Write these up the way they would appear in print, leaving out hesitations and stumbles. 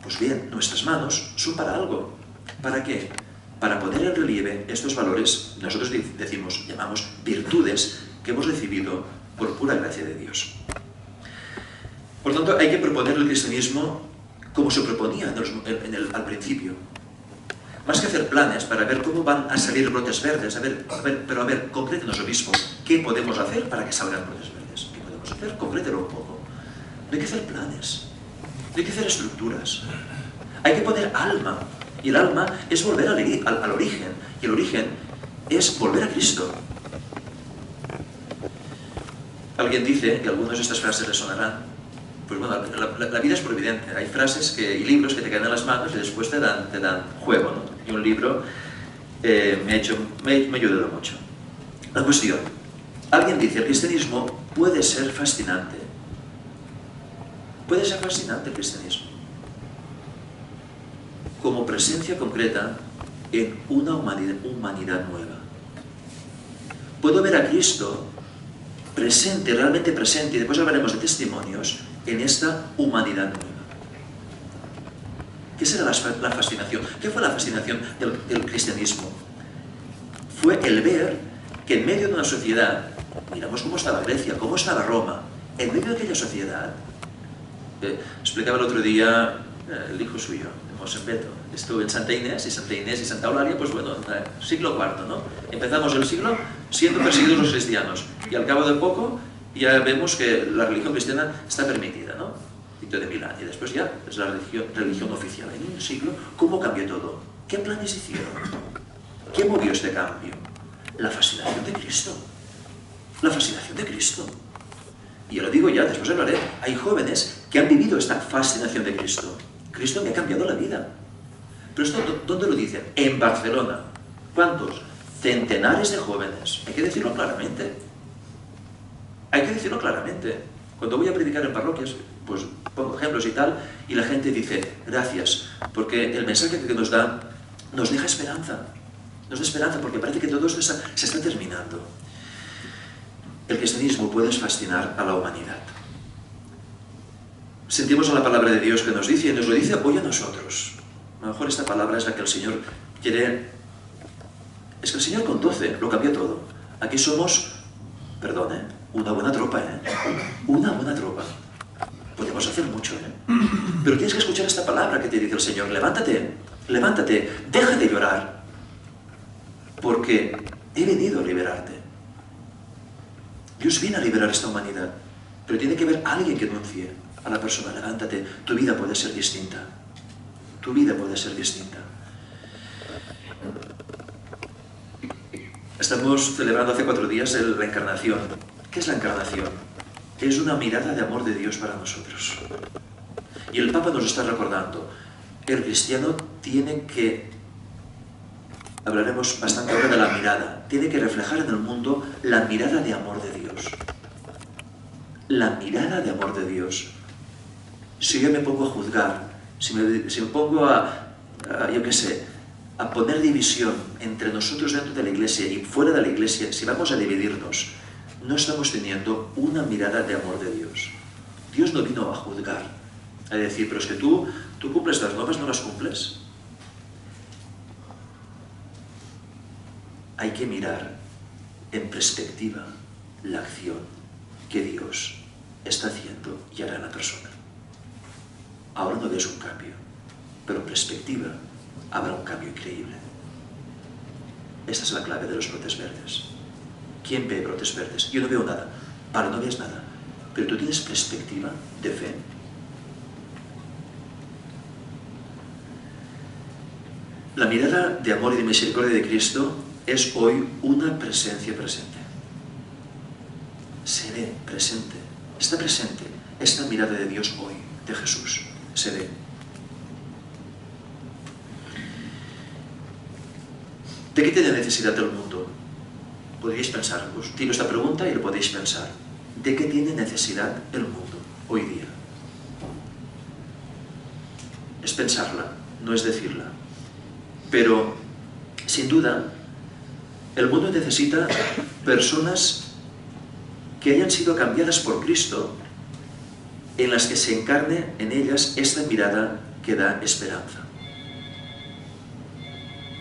Pues bien, nuestras manos son para algo. ¿Para qué? Para poner en relieve estos valores, nosotros decimos, llamamos virtudes que hemos recibido por pura gracia de Dios. Por tanto, hay que proponer el cristianismo como se proponía al principio. Más que hacer planes para ver cómo van a salir brotes verdes, pero a ver, concrétenos, obispo, ¿qué podemos hacer para que salgan brotes verdes? ¿Qué podemos hacer? Concrételo un poco. No hay que hacer planes, no hay que hacer estructuras. Hay que poner alma, y el alma es volver al origen, y el origen es volver a Cristo. Alguien dice, y algunos de estas frases les sonarán, pues bueno, la vida es providente. Hay frases y libros que te quedan en las manos y después te dan juego, ¿no? Y un libro me ha ayudado mucho. La cuestión, alguien dice, el cristianismo puede ser fascinante. Puede ser fascinante el cristianismo. Como presencia concreta en una humanidad nueva. Puedo ver a Cristo presente, realmente presente, y después hablaremos de testimonios, en esta humanidad nueva. ¿Qué será la fascinación? ¿Qué fue la fascinación del cristianismo? Fue el ver que en medio de una sociedad, miramos cómo estaba Grecia, cómo estaba Roma, en medio de aquella sociedad, explicaba el otro día el hijo suyo, Mosenbeto, estuvo en Santa Inés y Santa Eulalia, pues bueno, siglo IV, ¿no? Empezamos el siglo siendo perseguidos los cristianos, y al cabo de poco ya vemos que la religión cristiana está permitida, ¿no? Edicto de Milán, y después ya es la religión oficial. En un siglo, ¿cómo cambió todo? ¿Qué planes hicieron? ¿Qué movió este cambio? La fascinación de Cristo. La fascinación de Cristo. Y yo lo digo ya, después hablaré. Hay jóvenes que han vivido esta fascinación de Cristo. Cristo me ha cambiado la vida. Pero esto, ¿dónde lo dicen? En Barcelona. ¿Cuántos? Centenares de jóvenes. Hay que decirlo claramente. Hay que decirlo claramente. Cuando voy a predicar en parroquias, pues pongo ejemplos y tal, y la gente dice, gracias, porque el mensaje que nos da nos deja esperanza. Nos da esperanza porque parece que todo esto se está terminando. El cristianismo puede fascinar a la humanidad. Sentimos a la palabra de Dios que nos dice, y nos lo dice hoy a nosotros. A lo mejor esta palabra es la que el Señor quiere... Es que el Señor con 12 lo cambió todo. Aquí somos, perdón, una buena tropa, una buena tropa. Podemos hacer mucho, pero tienes que escuchar esta palabra que te dice el Señor. Levántate, levántate, deja de llorar, porque he venido a liberarte. Dios viene a liberar esta humanidad, pero tiene que haber alguien que anuncie a la persona, levántate, tu vida puede ser distinta. Tu vida puede ser distinta. Estamos celebrando hace 4 días la Encarnación. ¿Qué es la Encarnación? Es una mirada de amor de Dios para nosotros. Y el Papa nos está recordando, el cristiano tiene que, hablaremos bastante ahora de la mirada, tiene que reflejar en el mundo la mirada de amor de Dios. La mirada de amor de Dios. Si yo me pongo a juzgar, si me pongo yo qué sé, a poner división entre nosotros dentro de la Iglesia y fuera de la Iglesia, si vamos a dividirnos, no estamos teniendo una mirada de amor de Dios. Dios no vino a juzgar, a decir, pero es que tú cumples las normas, no las cumples. Hay que mirar en perspectiva la acción que Dios está haciendo y hará en la persona. Ahora no ves un cambio, pero en perspectiva habrá un cambio increíble. Esta es la clave de los brotes verdes. ¿Quién ve brotes verdes? Yo no veo nada. Vale, no ves nada. Pero tú tienes perspectiva de fe. La mirada de amor y de misericordia de Cristo es hoy una presencia presente. Se ve presente. Está presente esta mirada de Dios hoy, de Jesús. Se ve. ¿De qué tiene necesidad el mundo? Podríais pensar, os tiro esta pregunta y lo podéis pensar. ¿De qué tiene necesidad el mundo hoy día? Es pensarla, no es decirla. Pero, sin duda, el mundo necesita personas que hayan sido cambiadas por Cristo, en las que se encarne en ellas esta mirada que da esperanza.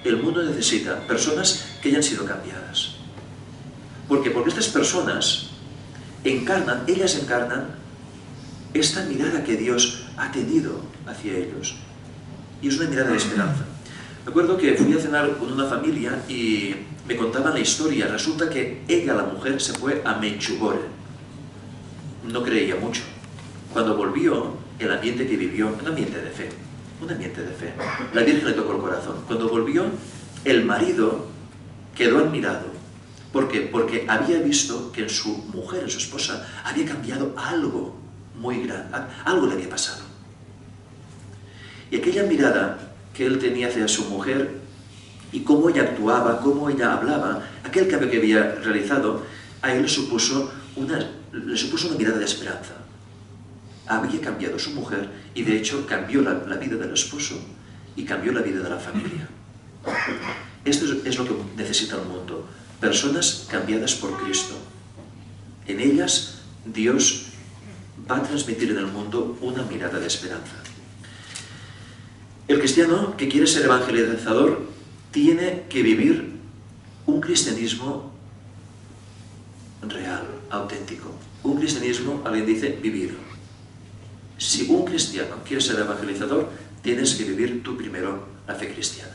El mundo necesita personas que hayan sido cambiadas. ¿Por qué? Porque estas personas ellas encarnan esta mirada que Dios ha tenido hacia ellos. Y es una mirada de esperanza. Recuerdo que fui a cenar con una familia y me contaban la historia. Resulta que ella, la mujer, se fue a Medjugorje. No creía mucho. Cuando volvió, el ambiente que vivió, un ambiente de fe. Un ambiente de fe. La Virgen le tocó el corazón. Cuando volvió, el marido quedó admirado. ¿Por qué? Porque había visto que en su mujer, en su esposa, había cambiado algo muy grande. Algo le había pasado. Y aquella mirada que él tenía hacia su mujer y cómo ella actuaba, cómo ella hablaba, aquel cambio que había realizado, a él le supuso una mirada de esperanza. Había cambiado su mujer y de hecho cambió la vida del esposo y cambió la vida de la familia. Esto es lo que necesita el mundo. Personas cambiadas por Cristo. En ellas Dios va a transmitir en el mundo una mirada de esperanza. El cristiano que quiere ser evangelizador tiene que vivir un cristianismo real, auténtico. Un cristianismo, alguien dice, vivido. Si un cristiano quiere ser evangelizador, tienes que vivir tú primero la fe cristiana.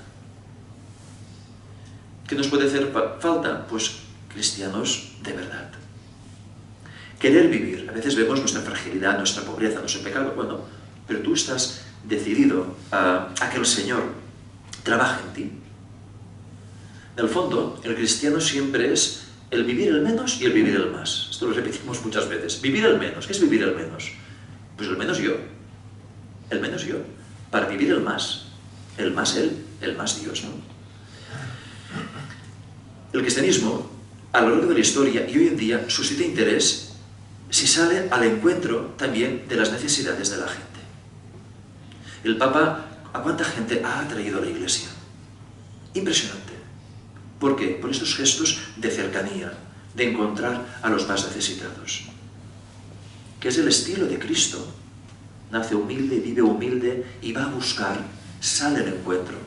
¿Qué nos puede hacer falta? Pues cristianos de verdad. Querer vivir. A veces vemos nuestra fragilidad, nuestra pobreza, nuestro pecado. Bueno, pero tú estás decidido a que el Señor trabaje en ti. En el fondo, el cristiano siempre es el vivir el menos y el vivir el más. Esto lo repetimos muchas veces. Vivir el menos. ¿Qué es vivir el menos? Pues el menos yo. El menos yo. Para vivir el más. El más Él, el más Dios, ¿no? El cristianismo, a lo largo de la historia y hoy en día, suscita interés si sale al encuentro también de las necesidades de la gente. El Papa, ¿a cuánta gente ha atraído a la Iglesia? Impresionante. ¿Por qué? Por estos gestos de cercanía, de encontrar a los más necesitados. Que es el estilo de Cristo. Nace humilde, vive humilde y va a buscar, sale al encuentro.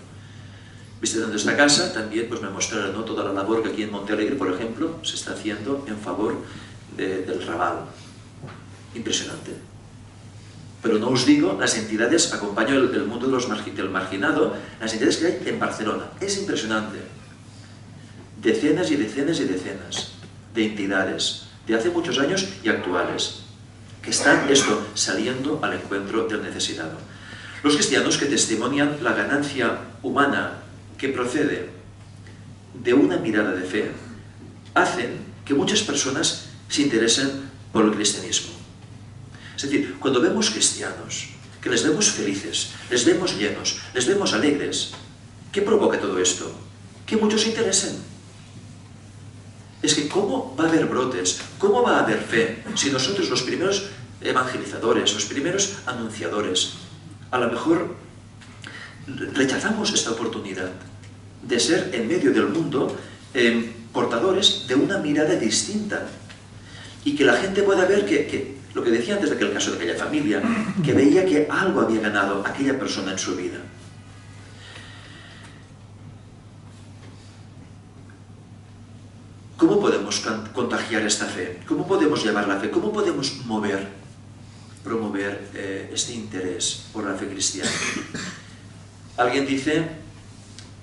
Visitando esta casa también pues me mostraron, ¿no?, toda la labor que aquí en Montealegre, por ejemplo, se está haciendo en favor del Raval. Impresionante. Pero no os digo las entidades, acompaño el mundo del marginado, las entidades que hay en Barcelona. Es impresionante. Decenas y decenas y decenas de entidades de hace muchos años y actuales que están saliendo al encuentro del necesitado. Los cristianos que testimonian la ganancia humana que procede de una mirada de fe hacen que muchas personas se interesen por el cristianismo. Es decir, cuando vemos cristianos, que les vemos felices, les vemos llenos, les vemos alegres, ¿qué provoca todo esto? Que muchos se interesen. Es que ¿cómo va a haber brotes? ¿Cómo va a haber fe si nosotros, los primeros evangelizadores, los primeros anunciadores, a lo mejor rechazamos esta oportunidad de ser en medio del mundo portadores de una mirada distinta y que la gente pueda ver que lo que decía antes de aquel caso de aquella familia, que veía que algo había ganado aquella persona en su vida. ¿Cómo podemos contagiar esta fe? ¿Cómo podemos llevar la fe? ¿Cómo podemos promover este interés por la fe cristiana? Alguien dice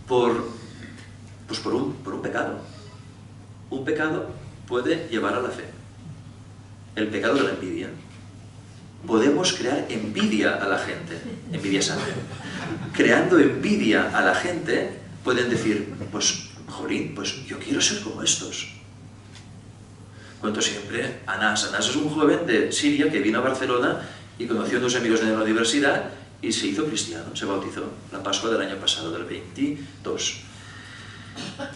por un pecado. Un pecado puede llevar a la fe. El pecado de la envidia. Podemos crear envidia a la gente, envidia sana. Creando envidia a la gente, pueden decir, pues, jolín, pues yo quiero ser como estos. Cuento siempre, Anás es un joven de Siria que vino a Barcelona y conoció a unos amigos de la universidad y se hizo cristiano, se bautizó, la Pascua del año pasado, del 22.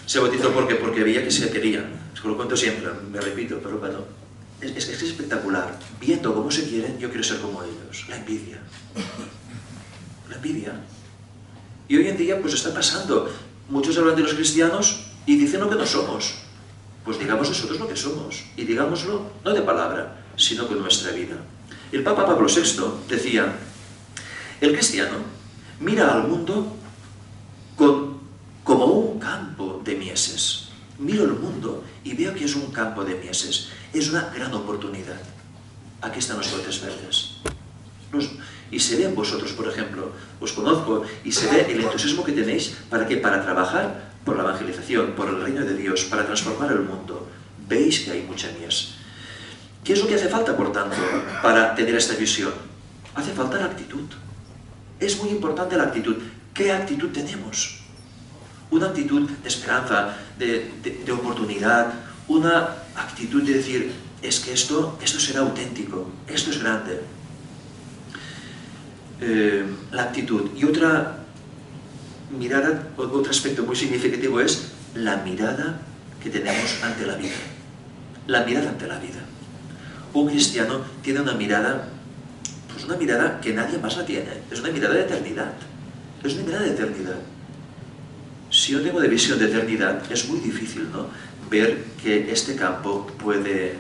Se bautizó porque veía que se querían. Es que lo cuento siempre, me repito, pero bueno, es espectacular. Viendo cómo se quieren, yo quiero ser como ellos. La envidia. La envidia. Y hoy en día, pues está pasando. Muchos hablan de los cristianos y dicen lo que no somos. Pues digamos nosotros lo que somos. Y digámoslo no de palabra, sino con nuestra vida. El Papa Pablo VI decía, El cristiano mira al mundo como un campo de mieses. Miro el mundo y veo que es un campo de mieses. Es una gran oportunidad. Aquí están los brotes verdes. Y se ve en vosotros, por ejemplo, os conozco, y se ve el entusiasmo que tenéis para trabajar por la evangelización, por el reino de Dios, para transformar el mundo. Veis que hay mucha mies. ¿Qué es lo que hace falta, por tanto, para tener esta visión? Hace falta la actitud. Es muy importante la actitud. ¿Qué actitud tenemos? Una actitud de esperanza, de oportunidad, una actitud de decir, es que esto será auténtico, esto es grande. La actitud. Y otra mirada, otro aspecto muy significativo es la mirada que tenemos ante la vida. La mirada ante la vida. Un cristiano tiene una mirada, pues una mirada que nadie más la tiene. Es una mirada de eternidad. Es una mirada de eternidad. Si yo tengo de visión de eternidad, es muy difícil, ¿no?, ver que este campo puede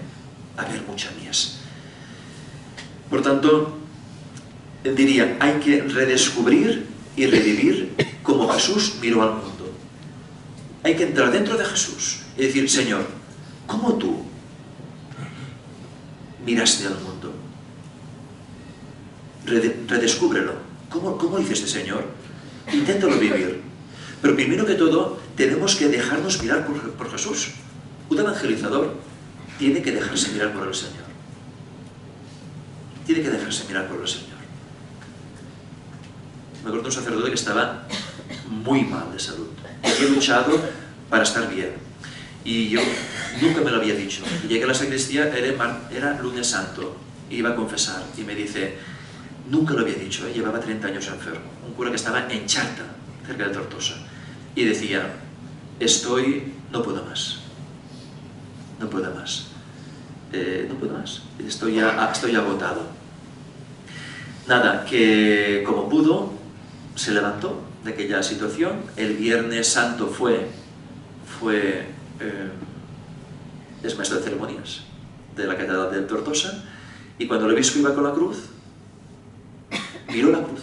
haber mucha mies. Por tanto, diría, hay que redescubrir y revivir como Jesús miró al mundo. Hay que entrar dentro de Jesús y decir, Señor, ¿cómo tú miraste al mundo? Redescúbrelo. ¿Cómo lo hiciste, Señor? Inténtalo vivir. Pero primero que todo, tenemos que dejarnos mirar por Jesús. Un evangelizador tiene que dejarse mirar por el Señor. Tiene que dejarse mirar por el Señor. Me acuerdo de un sacerdote que estaba muy mal de salud. Había luchado para estar bien. Y yo nunca me lo había dicho. Y llegué a la sacristía, era lunes santo, iba a confesar. Y me dice, nunca lo había dicho, llevaba 30 años enfermo. Un cura que estaba en Charta, cerca de Tortosa. Y decía, no puedo más. No puedo más. No puedo más. Estoy agotado. Nada, que como pudo, se levantó de aquella situación. El Viernes Santo es maestro de ceremonias de la Catedral de Tortosa, y cuando el obispo iba con la cruz, miró la cruz.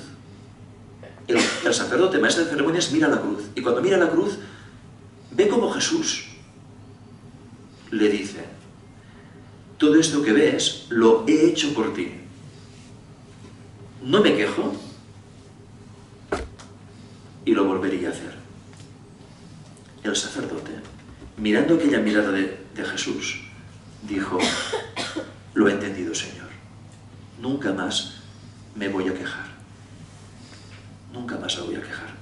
El sacerdote, maestro de ceremonias, mira la cruz, y cuando mira la cruz, ve como Jesús le dice, todo esto que ves, lo he hecho por ti. No me quejo, y lo volvería a hacer. El sacerdote, mirando aquella mirada de Jesús, dijo, lo he entendido, Señor. Nunca más me voy a quejar. Nunca más me voy a quejar.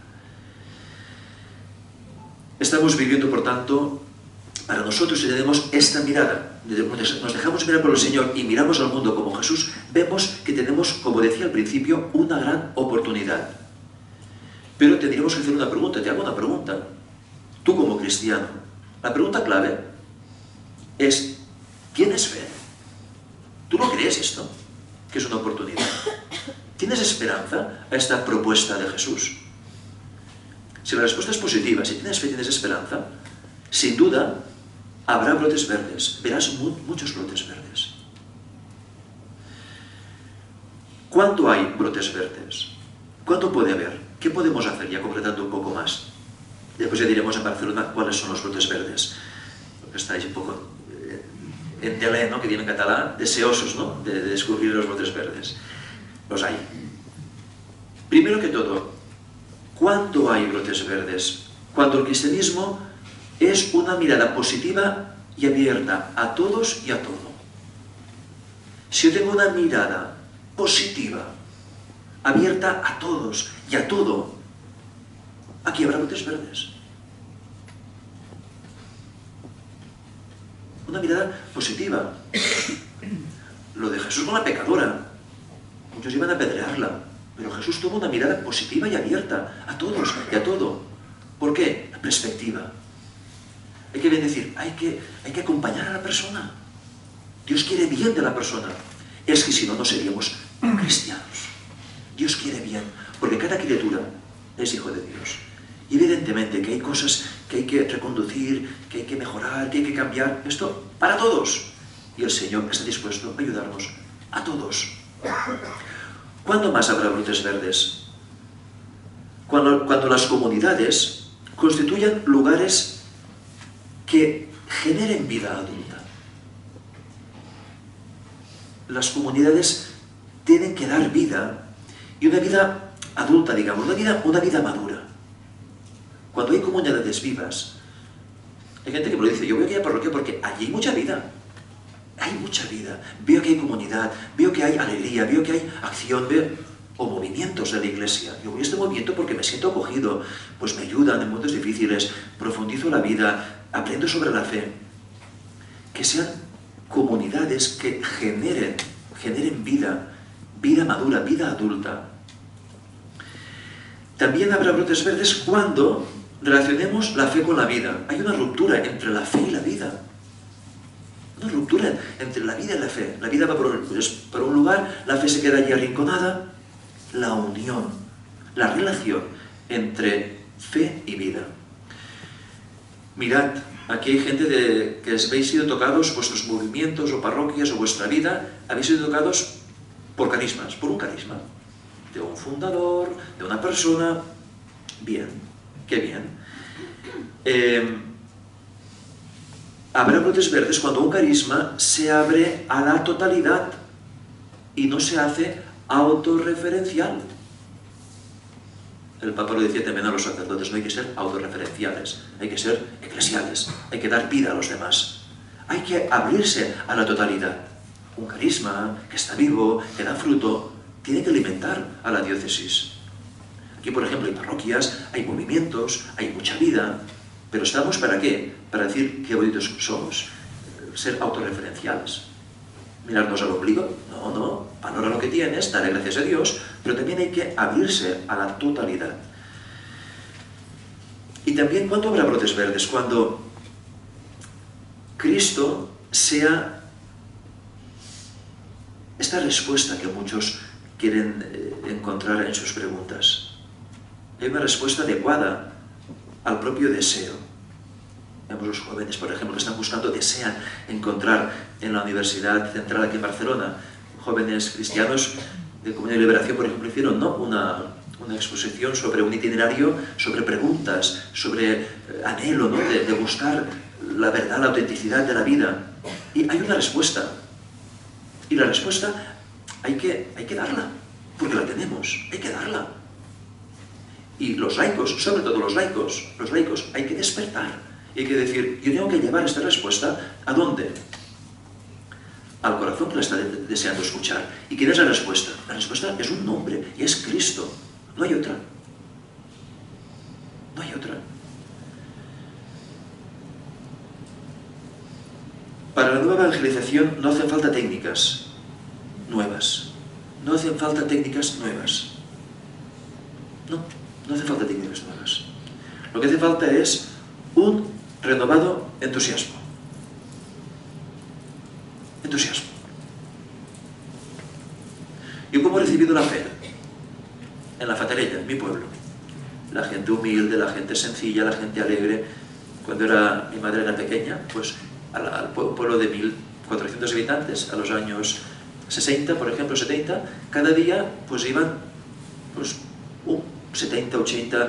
Estamos viviendo, por tanto, para nosotros, si tenemos esta mirada, nos dejamos mirar por el Señor y miramos al mundo como Jesús, vemos que tenemos, como decía al principio, una gran oportunidad. Pero tendríamos que hacer una pregunta. Te hago una pregunta. Tú como cristiano, la pregunta clave es, ¿tienes fe? ¿Tú no crees esto? Que es una oportunidad. ¿Tienes esperanza a esta propuesta de Jesús? Si la respuesta es positiva, si tienes fe, tienes esperanza, sin duda habrá brotes verdes. Verás muchos brotes verdes. ¿Cuánto hay brotes verdes? ¿Cuánto puede haber? ¿Qué podemos hacer? Ya concretando un poco más. Después ya diremos en Barcelona cuáles son los brotes verdes. Porque estáis un poco en tele, ¿no?, que tiene en catalán, deseosos, ¿no?, de descubrir los brotes verdes. Los hay. Primero que todo, ¿cuánto hay brotes verdes? Cuando el cristianismo es una mirada positiva y abierta a todos y a todo. Si yo tengo una mirada positiva, abierta a todos y a todo, aquí habrá brotes verdes. Una mirada positiva. Lo de Jesús con la pecadora. Muchos iban a apedrearla, pero Jesús tuvo una mirada positiva y abierta a todos y a todo. ¿Por qué? La perspectiva. Hay que decir, hay que acompañar a la persona. Dios quiere bien de la persona. Es que si no, no seríamos cristianos. Dios quiere bien, porque cada criatura es hijo de Dios. Y evidentemente que hay cosas que hay que reconducir, que hay que mejorar, que hay que cambiar. Esto para todos. Y el Señor está dispuesto a ayudarnos a todos. ¿Cuándo más habrá brotes verdes? Cuando las comunidades constituyan lugares que generen vida adulta. Las comunidades tienen que dar vida, y una vida adulta, digamos, una vida madura. Cuando hay comunidades vivas, hay gente que me lo dice, yo voy a aquella parroquia porque allí hay mucha vida. Hay mucha vida. Veo que hay comunidad, veo que hay alegría, veo que hay acción, o movimientos de la iglesia. Yo voy a este movimiento porque me siento acogido, pues me ayudan en momentos difíciles, profundizo la vida, aprendo sobre la fe. Que sean comunidades que generen vida madura, vida adulta. También habrá brotes verdes cuando relacionemos la fe con la vida. Hay una ruptura entre la fe y la vida. Una ruptura entre la vida y la fe. La vida va por un lugar, la fe se queda allí arrinconada. La unión, la relación entre fe y vida. Mirad, aquí hay gente que habéis sido tocados, vuestros movimientos o parroquias o vuestra vida, habéis sido tocados por carismas, por un carisma. De un fundador, de una persona. Bien, qué bien. Habrá brotes verdes cuando un carisma se abre a la totalidad y no se hace autorreferencial. El Papa lo decía también a los sacerdotes, no hay que ser autorreferenciales, hay que ser eclesiales, hay que dar vida a los demás. Hay que abrirse a la totalidad. Un carisma que está vivo, que da fruto, tiene que alimentar a la diócesis. Aquí, por ejemplo, hay parroquias, hay movimientos, hay mucha vida, pero ¿estamos para qué? Para decir qué bonitos somos, ser autorreferenciales. Mirarnos al ombligo, no, valora lo que tienes, dale gracias a Dios, pero también hay que abrirse a la totalidad. Y también, ¿cuándo habrá brotes verdes? Cuando Cristo sea esta respuesta que muchos quieren encontrar en sus preguntas. Hay una respuesta adecuada al propio deseo. Vemos los jóvenes, por ejemplo, que están buscando, desean encontrar en la Universidad Central aquí en Barcelona, jóvenes cristianos de Comunión y Liberación, por ejemplo, hicieron una exposición sobre un itinerario, sobre preguntas, sobre anhelo, ¿no? de buscar la verdad, la autenticidad de la vida. Y hay una respuesta. Y la respuesta hay que darla, porque la tenemos, hay que darla. Y los laicos, sobre todo los laicos, hay que despertar. Y hay que decir, yo tengo que llevar esta respuesta, ¿a dónde? Al corazón que la está deseando escuchar. ¿Y quién es la respuesta? La respuesta es un nombre, y es Cristo. No hay otra. No hay otra. Para la nueva evangelización no hacen falta técnicas nuevas. No hacen falta técnicas nuevas. No hace falta técnicas nuevas. Lo que hace falta es un renovado entusiasmo. Entusiasmo. ¿Yo cómo he recibido la fe? En la Fatarella, en mi pueblo. La gente humilde, la gente sencilla, la gente alegre. Cuando mi madre era pequeña, pues al pueblo de 1.400 habitantes, a los años 60, por ejemplo, 70, cada día pues iban 70, 80,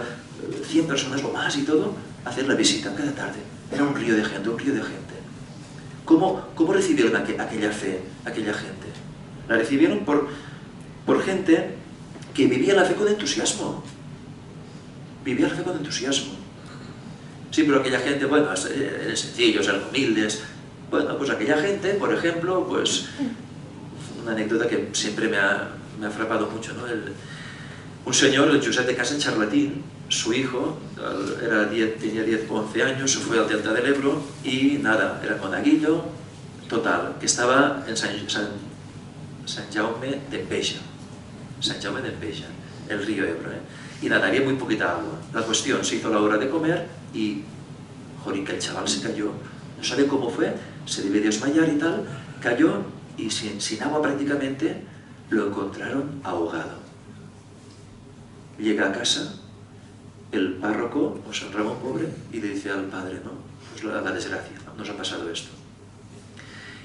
100 personas o más y todo, a hacer la visita cada tarde. Era un río de gente, un río de gente. ¿Cómo recibieron aquella fe, aquella gente? La recibieron por gente que vivía la fe con entusiasmo. Vivía la fe con entusiasmo. Sí, pero aquella gente, bueno, eran sencillos, eran humildes. Bueno, pues aquella gente, por ejemplo, pues una anécdota que siempre me ha frapado mucho, ¿no? Un señor, el Josep de Casa en Charlatín, su hijo, tenía 10 o 11 años, se fue al Delta del Ebro y nada, era monaguillo total, que estaba en San Jaume d'Enveja. San Jaume d'Enveja, el río Ebro, ¿eh? Y nada, había muy poquita agua. La cuestión, se hizo la hora de comer y, joder, que el chaval se cayó. No sabe cómo fue, se debió desmayar y tal, cayó y sin agua prácticamente lo encontraron ahogado. Llega a casa el párroco, o San Ramón pobre, y le dice al padre, ¿no? Pues la desgracia, ¿no? Nos ha pasado esto.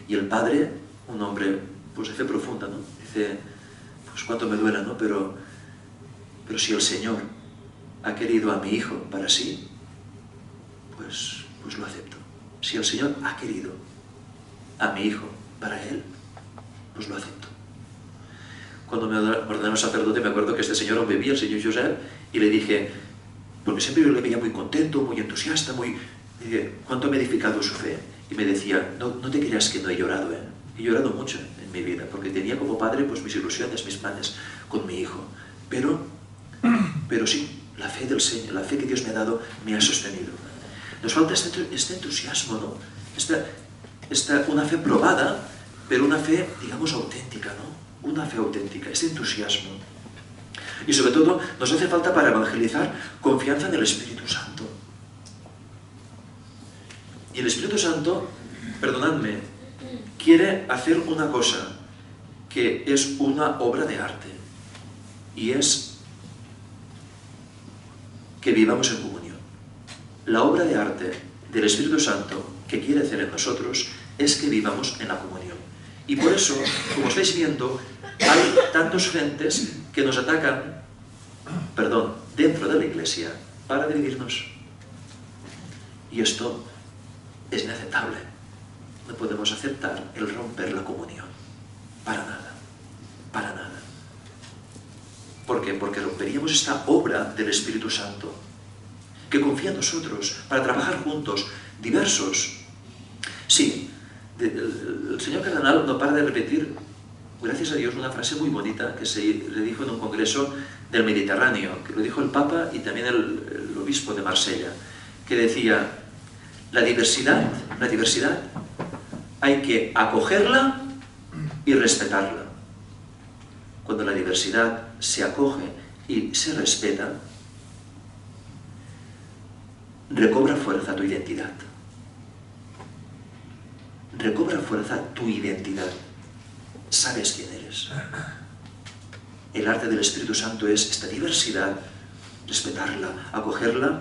Y el padre, un hombre pues de fe profunda, ¿no? Dice, pues cuánto me duela, ¿no? Pero si el Señor ha querido a mi hijo para sí, pues lo acepto. Si el Señor ha querido a mi hijo para él, pues lo acepto. Cuando me ordenaron sacerdote, me acuerdo que este señor aún vivía, el señor Josep, y le dije, porque siempre yo le veía muy contento, muy entusiasta, ¿cuánto me ha edificado su fe? Y me decía, no te creas que no he llorado, ¿eh? He llorado mucho en mi vida, porque tenía como padre pues mis ilusiones, mis planes con mi hijo. Pero sí, la fe del Señor, la fe que Dios me ha dado, me ha sostenido. Nos falta este entusiasmo, ¿no? Una fe probada, pero una fe, digamos, auténtica, ¿no? Una fe auténtica, este entusiasmo. Y sobre todo, nos hace falta para evangelizar confianza en el Espíritu Santo. Y el Espíritu Santo, perdonadme, quiere hacer una cosa que es una obra de arte, y es que vivamos en comunión. La obra de arte del Espíritu Santo que quiere hacer en nosotros es que vivamos en la comunión. Y por eso, como estáis viendo, hay tantos frentes que nos atacan, dentro de la Iglesia, para dividirnos. Y esto es inaceptable. No podemos aceptar el romper la comunión. Para nada. Para nada. ¿Por qué? Porque romperíamos esta obra del Espíritu Santo, que confía en nosotros para trabajar juntos, diversos. Sí, el señor cardenal no para de repetir, gracias a Dios, una frase muy bonita que se le dijo en un congreso del Mediterráneo, que lo dijo el Papa y también el obispo de Marsella, que decía, la diversidad hay que acogerla y respetarla. Cuando la diversidad se acoge y se respeta, recobra fuerza tu identidad. Recobra fuerza tu identidad. Sabes quién eres. El arte del Espíritu Santo es esta diversidad, respetarla, acogerla,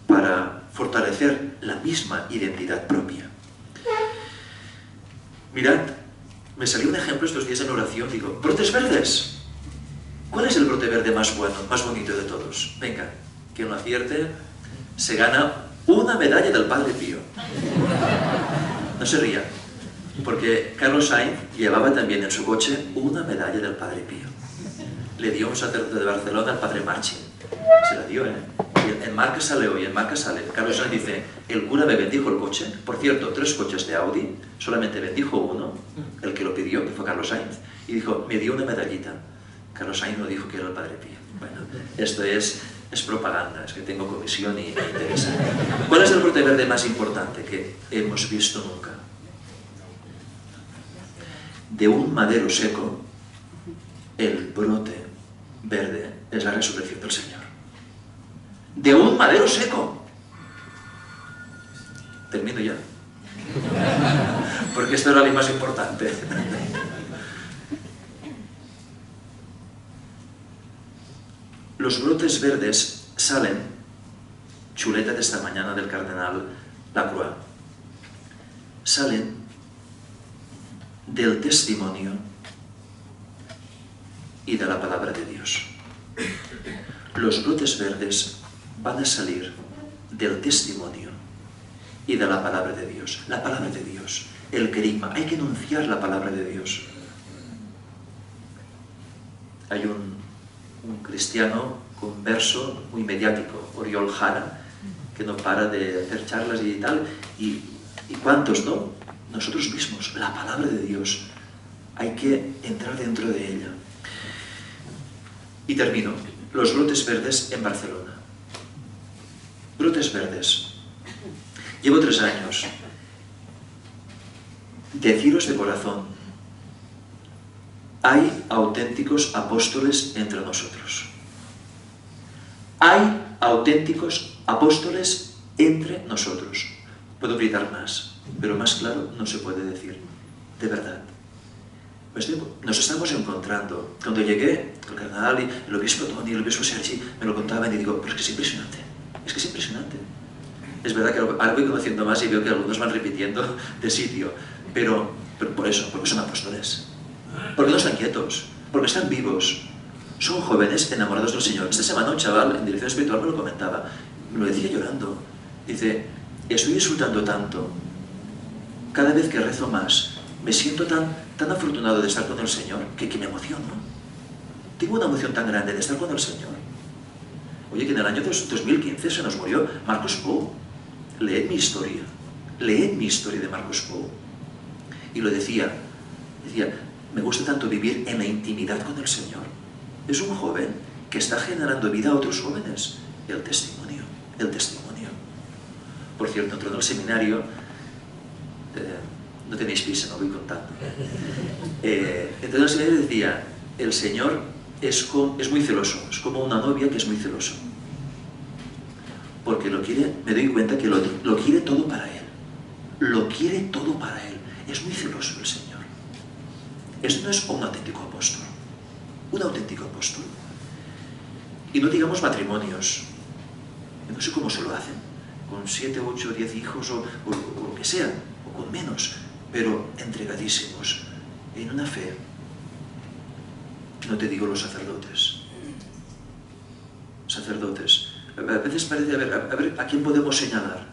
para fortalecer la misma identidad propia. Mirad, me salió un ejemplo estos días en oración, digo, brotes verdes. ¿Cuál es el brote verde más bueno, más bonito de todos? Venga, quien lo acierte se gana una medalla del Padre Pío. No se ría, porque Carlos Sainz llevaba también en su coche una medalla del Padre Pío. Le dio un sacerdote de Barcelona al Padre Marchi. Se la dio, ¿eh? Y en Marca sale hoy, en Marca sale. Carlos Sainz dice, el cura me bendijo el coche. Por cierto, 3 coches de Audi, solamente bendijo uno, el que lo pidió, que fue Carlos Sainz, y dijo, me dio una medallita. Carlos Sainz no dijo que era el Padre Pío. Bueno, esto es propaganda, es que tengo comisión y me interesa. ¿Cuál es el brote verde más importante que hemos visto nunca? De un madero seco, el brote verde es la resurrección del Señor. De un madero seco. Termino ya. Porque esto era lo más importante. Los brotes verdes salen, chuleta de esta mañana del cardenal Lacroix, salen del testimonio y de la palabra de Dios. Los brotes verdes van a salir del testimonio y de la palabra de Dios. La palabra de Dios, el querigma, hay que enunciar la palabra de Dios. Hay un cristiano converso muy mediático, Oriol Jara, que no para de hacer charlas y tal, y ¿cuántos no? Nosotros mismos, la palabra de Dios, hay que entrar dentro de ella. Y termino, los brotes verdes en Barcelona. Brotes verdes. Llevo 3 años. Deciros de corazón, hay auténticos apóstoles entre nosotros. Hay auténticos apóstoles entre nosotros. Puedo gritar más, pero más claro no se puede decir. De verdad. Nos estamos encontrando. Cuando llegué, el cardenal y el obispo Toni y el obispo Sergi me lo contaban y digo, pero es que es impresionante. Es que es impresionante. Es verdad que ahora voy conociendo más y veo que algunos van repitiendo de sitio. Pero por eso, porque son apóstoles. Porque no están quietos. porque están vivos, son jóvenes enamorados del Señor. Esta semana un chaval en dirección espiritual me lo comentaba, me lo decía llorando. Dice, estoy disfrutando tanto, cada vez que rezo más, me siento tan afortunado de estar con el Señor, que me emociono. Tengo una emoción tan grande de estar con el Señor. Oye, que en el año 2015 se nos murió Marcos Pou. Leed mi historia de Marcos Pou. Y lo decía, me gusta tanto vivir en la intimidad con el Señor. Es un joven que está generando vida a otros jóvenes. El testimonio. Por cierto, entró en el seminario, no tenéis prisa, no voy contando. Entró en el seminario y decía, el Señor es muy celoso, es como una novia que es muy celoso. Porque lo quiere, me doy cuenta que lo quiere todo para Él. Lo quiere todo para Él. Es muy celoso el Señor. Esto no es un auténtico apóstol. Un auténtico apóstol. Y no digamos matrimonios. Yo no sé cómo se lo hacen. Con 7, 8, 10 hijos o lo que sea. O con menos. Pero entregadísimos. En una fe. No te digo los sacerdotes. Sacerdotes. A veces parece, a ver, ¿a quién podemos señalar?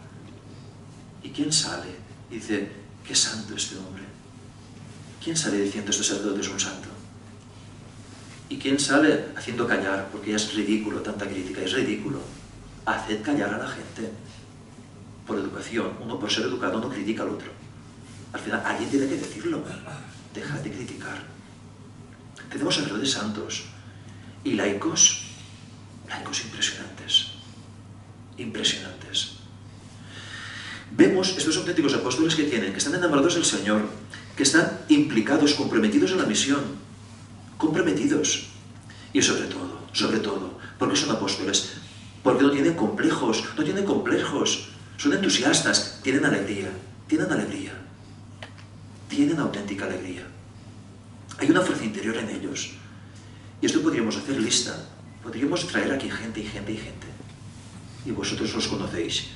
¿Y quién sale? Y dice, qué santo este hombre. ¿Quién sale diciendo este sacerdote es un santo? ¿Y quién sale haciendo callar? Porque ya es ridículo tanta crítica, es ridículo. Haced callar a la gente. Por educación. Uno por ser educado no critica al otro. Al final alguien tiene que decirlo. Dejad de criticar. Tenemos sacerdotes santos y laicos impresionantes. Vemos estos auténticos apóstoles que están enamorados del Señor, que están implicados, comprometidos en la misión, comprometidos. Y sobre todo, porque son apóstoles, porque no tienen complejos, son entusiastas, tienen alegría, tienen auténtica alegría. Hay una fuerza interior en ellos. Y esto podríamos hacer lista. Podríamos traer aquí gente. Y vosotros los conocéis.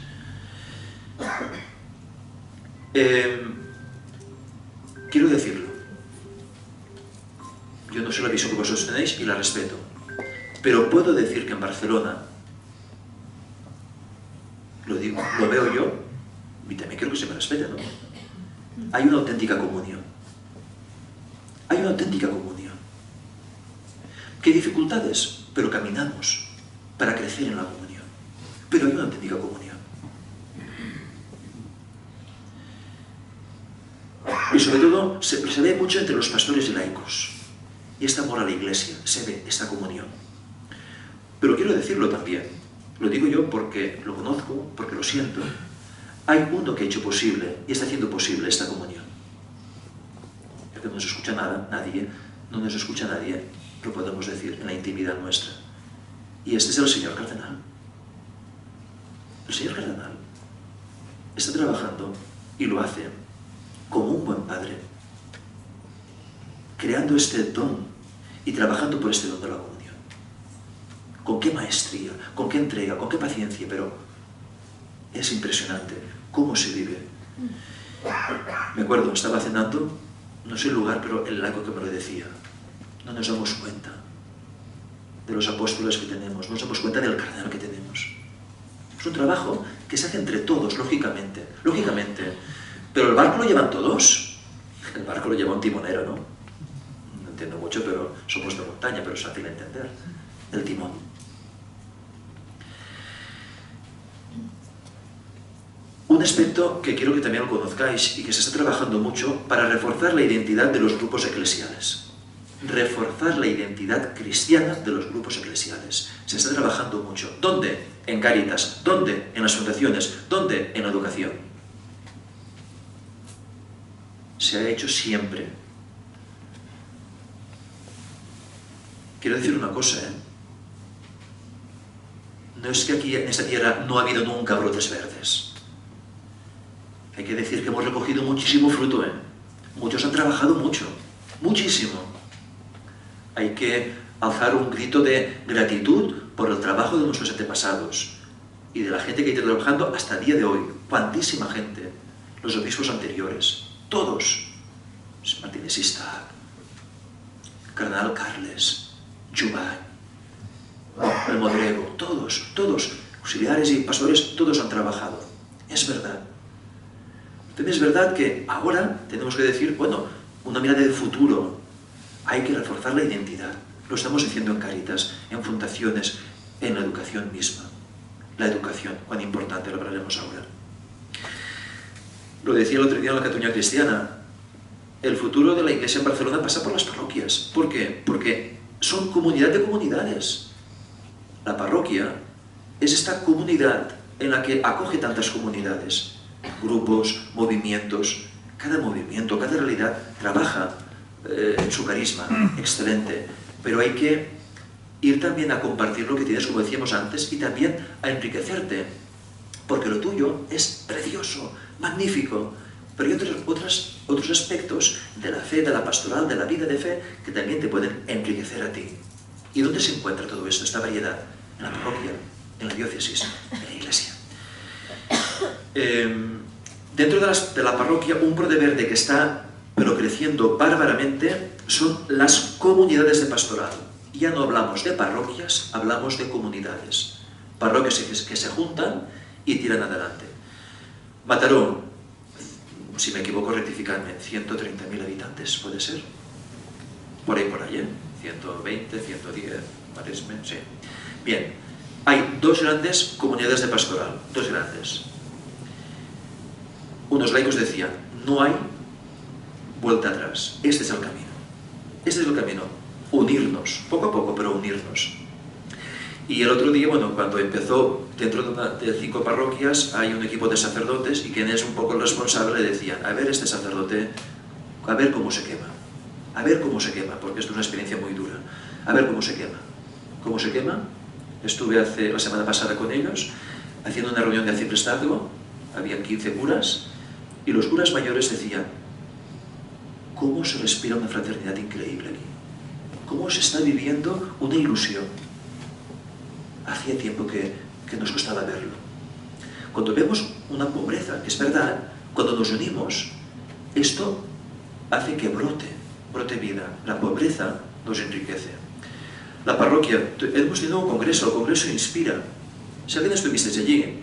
Quiero decirlo. Yo no sé la visión que vosotros tenéis y la respeto. Pero puedo decir que en Barcelona, lo digo, lo veo yo, y también quiero que se me respete, ¿no? Hay una auténtica comunión. ¿Qué dificultades? Pero caminamos para crecer en la comunión. Pero hay una auténtica comunión. Y sobre todo, se ve mucho entre los pastores y laicos. Y este amor a la Iglesia, se ve esta comunión. Pero quiero decirlo también. Lo digo yo porque lo conozco, porque lo siento. Hay uno que ha hecho posible y está haciendo posible esta comunión. Ya que no nos escucha nadie, lo podemos decir en la intimidad nuestra. Y este es el señor cardenal. El señor cardenal está trabajando y lo hace como un buen padre, creando este don y trabajando por este don de la comunión. Con qué maestría, con qué entrega, con qué paciencia, pero es impresionante cómo se vive. Me acuerdo, estaba cenando, no sé el lugar, pero el laico que me lo decía. No nos damos cuenta de los apóstoles que tenemos, no nos damos cuenta del cardenal que tenemos. Es un trabajo que se hace entre todos, lógicamente. Pero el barco lo llevan todos. El barco lo lleva un timonero, ¿no? No entiendo mucho, pero somos de montaña, pero es fácil entender. El timón. Un aspecto que quiero que también lo conozcáis y que se está trabajando mucho para reforzar la identidad de los grupos eclesiales. Reforzar la identidad cristiana de los grupos eclesiales. Se está trabajando mucho. ¿Dónde? En Cáritas. ¿Dónde? En las fundaciones. ¿Dónde? En la educación. Se ha hecho siempre. Quiero decir una cosa, No es que aquí en esta tierra no ha habido nunca brotes verdes. Hay que decir que hemos recogido muchísimo fruto, Muchos han trabajado mucho. Muchísimo. Hay que alzar un grito de gratitud por el trabajo de nuestros antepasados y de la gente que ha ido trabajando hasta el día de hoy. Cuantísima gente. Los obispos anteriores. Todos. Martínez Sista, Cardenal Carles, Jubán, el Modrego, todos, auxiliares y pastores, todos han trabajado. Es verdad. También es verdad que ahora tenemos que decir, bueno, una mirada de futuro, hay que reforzar la identidad. Lo estamos haciendo en Cáritas, en fundaciones, en la educación misma. La educación, cuán importante, lo hablaremos ahora. Lo decía el otro día en la Cataluña Cristiana, el futuro de la Iglesia en Barcelona pasa por las parroquias. ¿Por qué? Porque son comunidad de comunidades. La parroquia es esta comunidad en la que acoge tantas comunidades, grupos, movimientos. Cada movimiento, cada realidad trabaja en su carisma, excelente, pero hay que ir también a compartir lo que tienes, como decíamos antes, y también a enriquecerte, porque lo tuyo es precioso, magnífico, pero hay otros aspectos de la fe, de la pastoral, de la vida de fe, que también te pueden enriquecer a ti. ¿Y dónde se encuentra todo esto, esta variedad? En la parroquia, en la diócesis, en la iglesia. Dentro de la parroquia, un brote verde que está, pero creciendo bárbaramente, son las comunidades de pastoral. Ya no hablamos de parroquias, hablamos de comunidades. Parroquias que se juntan y tiran adelante. Mataró, si me equivoco, rectificadme, 130.000 habitantes, ¿puede ser? Por ahí, 120, 110, Maresme, sí. Bien, hay dos grandes comunidades de pastoral, dos grandes. Unos laicos decían, no hay vuelta atrás, este es el camino. Este es el camino, unirnos, poco a poco, pero unirnos. Y el otro día, bueno, cuando empezó, dentro de 5 parroquias, hay un equipo de sacerdotes, y quien es un poco el responsable le decían, a ver este sacerdote, a ver cómo se quema. A ver cómo se quema, porque esto es una experiencia muy dura. A ver cómo se quema. ¿Cómo se quema? Estuve la semana pasada con ellos, haciendo una reunión de arciprestazgo, había 15 curas, y los curas mayores decían, ¿cómo se respira una fraternidad increíble aquí? ¿Cómo se está viviendo una ilusión? Hacía tiempo que nos costaba verlo. Cuando vemos una pobreza, que es verdad, cuando nos unimos, esto hace que brote vida. La pobreza nos enriquece. La parroquia, hemos tenido un congreso, el congreso inspira. Si alguien estuvisteis allí,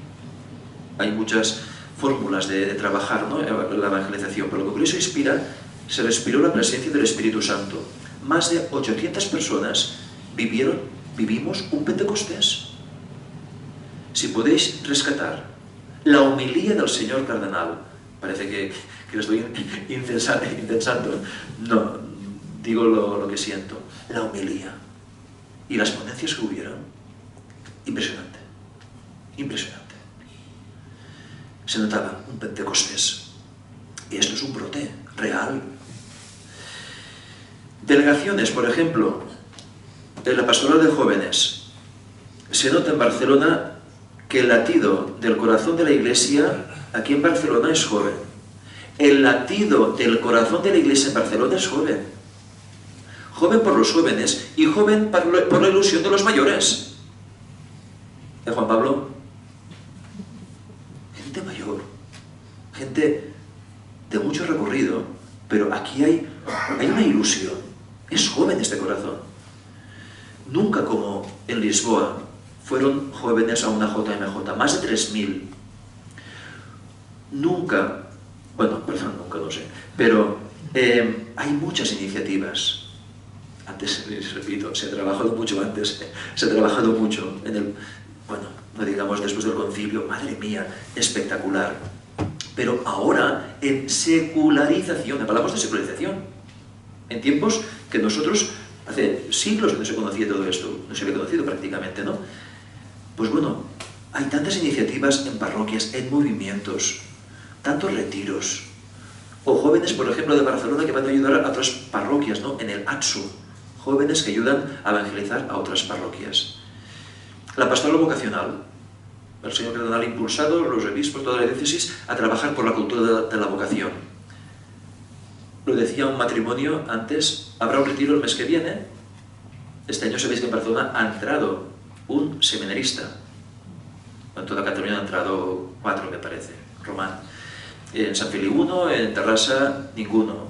hay muchas fórmulas de trabajar, ¿no?, la evangelización, pero el congreso inspira, se respiró la presencia del Espíritu Santo. Más de 800 personas vivimos un Pentecostés. Si podéis rescatar la homilía del señor cardenal, parece que lo estoy intensando, no, digo lo que siento, la homilía y las ponencias que hubieron, impresionante, impresionante. Se notaba un Pentecostés, y esto es un brote real. Delegaciones, por ejemplo, de la pastoral de jóvenes. Se nota en Barcelona que el latido del corazón de la Iglesia aquí en Barcelona es joven. El latido del corazón de la Iglesia en Barcelona es joven. Joven por los jóvenes y joven por la ilusión de los mayores. Juan Pablo? Gente mayor, gente de mucho recorrido, pero aquí hay una ilusión. Es joven este corazón. Nunca como en Lisboa fueron jóvenes a una JMJ, más de 3.000. Nunca, nunca, no sé, pero hay muchas iniciativas. Antes, les repito, se ha trabajado mucho antes, se ha trabajado mucho en el, no digamos después del concilio, madre mía, espectacular. Pero ahora, en secularización, hablamos de secularización, en tiempos que nosotros, hace siglos que no se conocía todo esto, no se había conocido prácticamente, ¿no? Pues bueno, hay tantas iniciativas en parroquias, en movimientos, tantos retiros, o jóvenes, por ejemplo, de Barcelona que van a ayudar a otras parroquias, ¿no?, en el ATSU, jóvenes que ayudan a evangelizar a otras parroquias. La pastoral vocacional, el señor cardenal ha impulsado, los obispos, toda la diócesis, a trabajar por la cultura de la vocación. Lo decía un matrimonio antes, habrá un retiro el mes que viene. Este año sabéis que en Barcelona ha entrado un seminarista. En toda Cataluña han entrado 4, me parece, Román. En San Feliu 1, en Terrassa ninguno.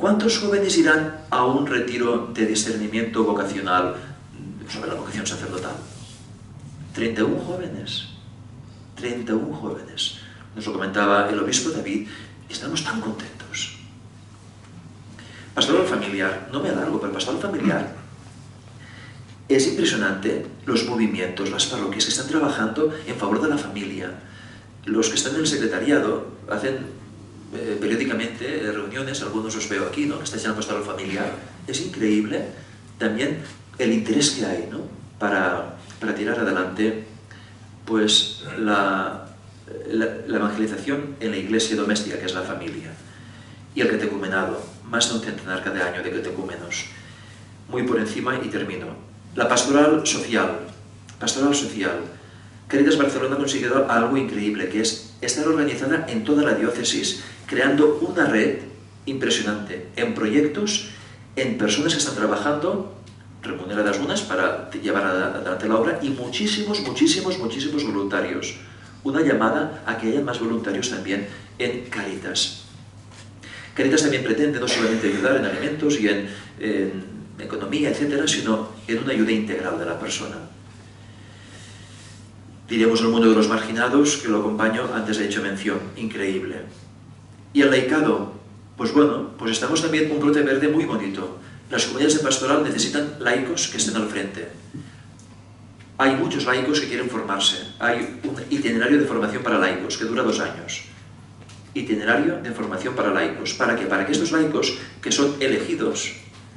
¿Cuántos jóvenes irán a un retiro de discernimiento vocacional sobre la vocación sacerdotal? 31 jóvenes. 31 jóvenes. Nos lo comentaba el obispo David, y estamos tan contentos. Pastoral familiar, no me alargo, pero pastoral familiar, es impresionante los movimientos, las parroquias que están trabajando en favor de la familia. Los que están en el secretariado hacen periódicamente reuniones, algunos os veo aquí, ¿no? Que estáis en la pastoral familiar. Es increíble también el interés que hay, ¿no? para tirar adelante pues la evangelización en la iglesia doméstica, que es la familia, y el catecumenado, más de un centenar cada año de catecúmenos. Muy por encima, y termino. La pastoral social. Pastoral social. Cáritas Barcelona ha conseguido algo increíble, que es estar organizada en toda la diócesis, creando una red impresionante en proyectos, en personas que están trabajando, remuneradas unas para llevar adelante la obra, y muchísimos voluntarios. Una llamada a que haya más voluntarios también en Cáritas. Cáritas también pretende no solamente ayudar en alimentos y en economía, etcétera, sino en una ayuda integral de la persona. Diremos el mundo de los marginados, que lo acompaño, antes he hecho mención, increíble. Y el laicado, pues bueno, pues estamos también un brote verde muy bonito. Las comunidades de pastoral necesitan laicos que estén al frente. Hay muchos laicos que quieren formarse. Hay un itinerario de formación para laicos que dura 2 años. Itinerario de formación para laicos. ¿Para qué? Para que estos laicos, que son elegidos,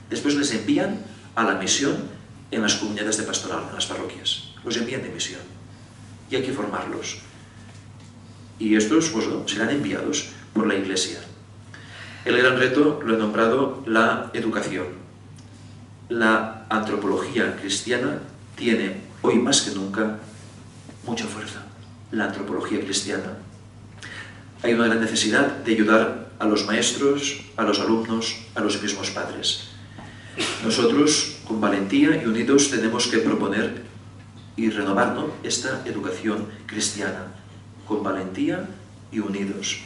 después les envían a la misión en las comunidades de pastoral, en las parroquias. Los envían de misión. Y hay que formarlos. Y estos, pues, serán enviados por la Iglesia. El gran reto lo he nombrado la educación. La antropología cristiana tiene, hoy más que nunca, mucha fuerza. La antropología cristiana. Hay una gran necesidad de ayudar a los maestros, a los alumnos, a los mismos padres. Nosotros, con valentía y unidos, tenemos que proponer y renovar, ¿no?, esta educación cristiana, con valentía y unidos.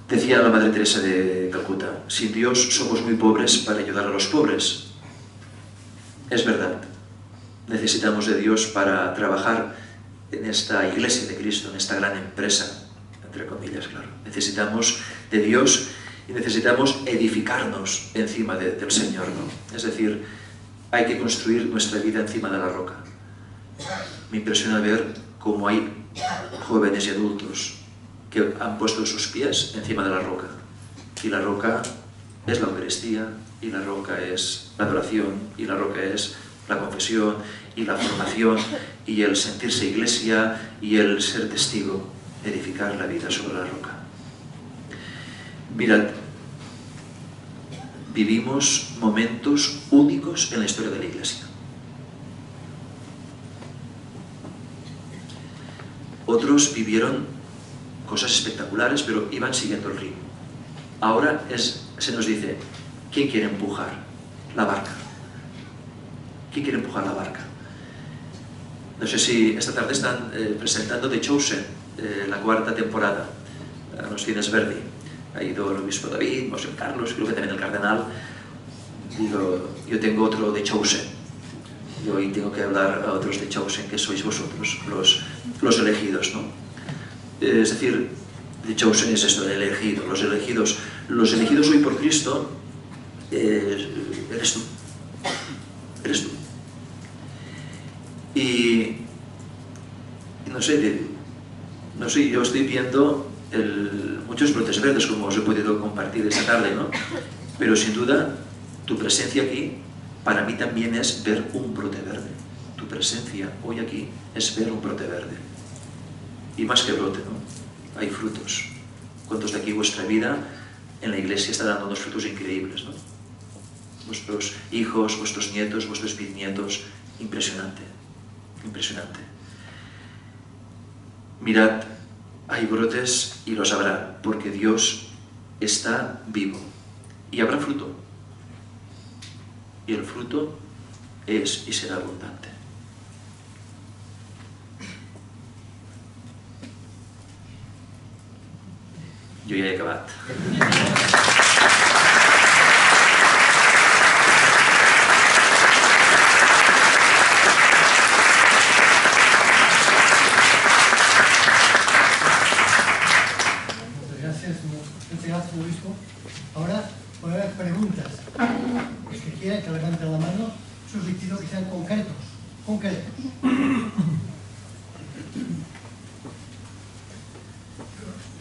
Decía la Madre Teresa de Calcuta, sin Dios somos muy pobres para ayudar a los pobres. Es verdad, necesitamos de Dios para trabajar en esta iglesia de Cristo, en esta gran empresa, entre comillas, claro. Necesitamos de Dios y necesitamos edificarnos encima del Señor, ¿no? Es decir, hay que construir nuestra vida encima de la roca. Me impresiona ver cómo hay jóvenes y adultos que han puesto sus pies encima de la roca. Y la roca es la Eucaristía, y la roca es la adoración, y la roca es la confesión, y la formación, y el sentirse iglesia, y el ser testigo, edificar la vida sobre la roca. Mirad, vivimos momentos únicos en la historia de la Iglesia. Otros vivieron cosas espectaculares, pero iban siguiendo el ritmo. Ahora se nos dice, ¿quién quiere empujar la barca? ¿Quién quiere empujar la barca? No sé si esta tarde están presentando The Chosen, la 4ª temporada. Nos tienes Verdi. Ha ido el obispo David, José Carlos, creo que también el cardenal. Digo, yo tengo otro The Chosen. Y hoy tengo que hablar a otros The Chosen, que sois vosotros, los elegidos, ¿no? Es decir, The Chosen es esto, el elegido, los elegidos hoy por Cristo, eres tú. Eres tú. Y no sé, yo estoy viendo muchos brotes verdes, como os he podido compartir esta tarde, ¿no? Pero sin duda, tu presencia aquí, para mí también es ver un brote verde. Tu presencia hoy aquí es ver un brote verde. Y más que brote, ¿no? Hay frutos. ¿Cuántos de aquí vuestra vida en la iglesia está dando unos frutos increíbles, ¿no? Vuestros hijos, vuestros nietos, vuestros bisnietos, impresionante, impresionante. Mirad, hay brotes y los habrá, porque Dios está vivo. Y habrá fruto. Y el fruto es y será abundante. Jo ja he acabat. la mano sus dictidos que sean concretos.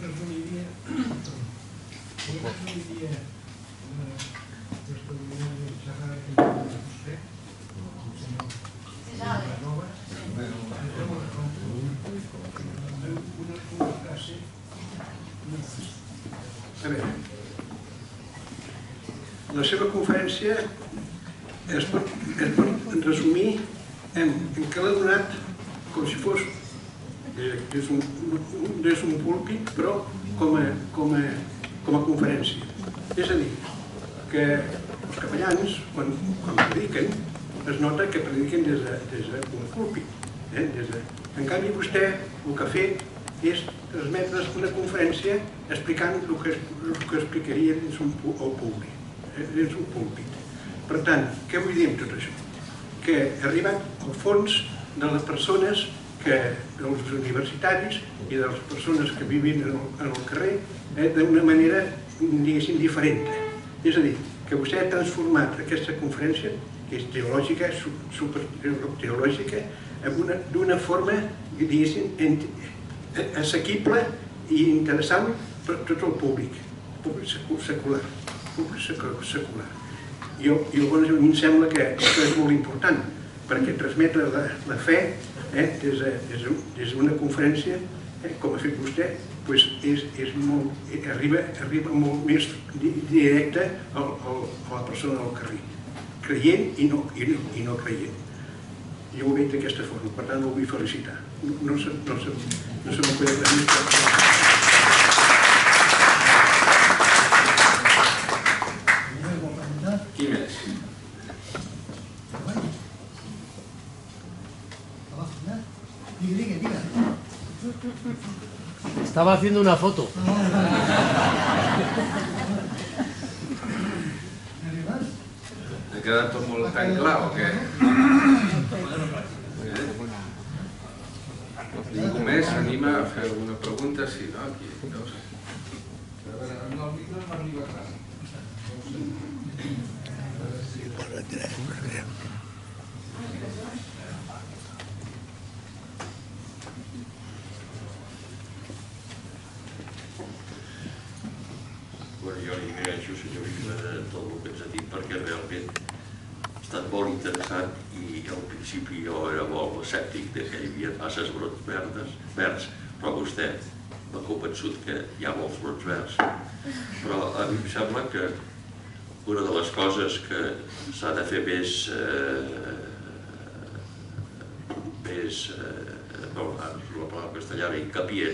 Resumiría una frase. A veure, la seva conferència es pot resumir en què l'ha donat com si fos és un púlpit, però com a conferència. És a dir, que els capellans, quan prediquen, es nota que prediquen des d'un púlpit. En canvi, vostè el que ha fet és transmetre una conferència explicant el que explicaria dins un púlpit. Per tant, què vull dir amb tot això? Que ha arribat al fons de les persones, dels universitaris i de les persones que vivien en el carrer d'una manera, diguéssim, diferent. És a dir, que vostè ha transformat aquesta conferència, que és teològica, superteològica, d'una forma, diguéssim, assequible i interessant per tot el públic secular. I llavors a mi em sembla que això és molt important, perquè transmetre la fe des d'una conferència, com ha fet vostè, arriba molt més directe a la persona del carrer, creient i no creient. Jo ho veig d'aquesta forma, per tant el vull felicitar. No se m'acuda res més. Qui més? Diga. Estaba haciendo una foto. Ha quedat tot molt tan clar o què? Ningú més s'anima a fer alguna pregunta? Sí, no? Aquí, veus? No, el micro no arriba clar. Bueno, jo li agraeixo, senyor Vila, tot el que ens ha dit, perquè realment ha estat molt interessant i al principi jo era molt escèptic que hi havia masses brots verds, però vostè m'ha convençut que hi ha molts brots verds. Però a mi em sembla que una de les coses que s'ha de fer més la paraula castellana, hincapié,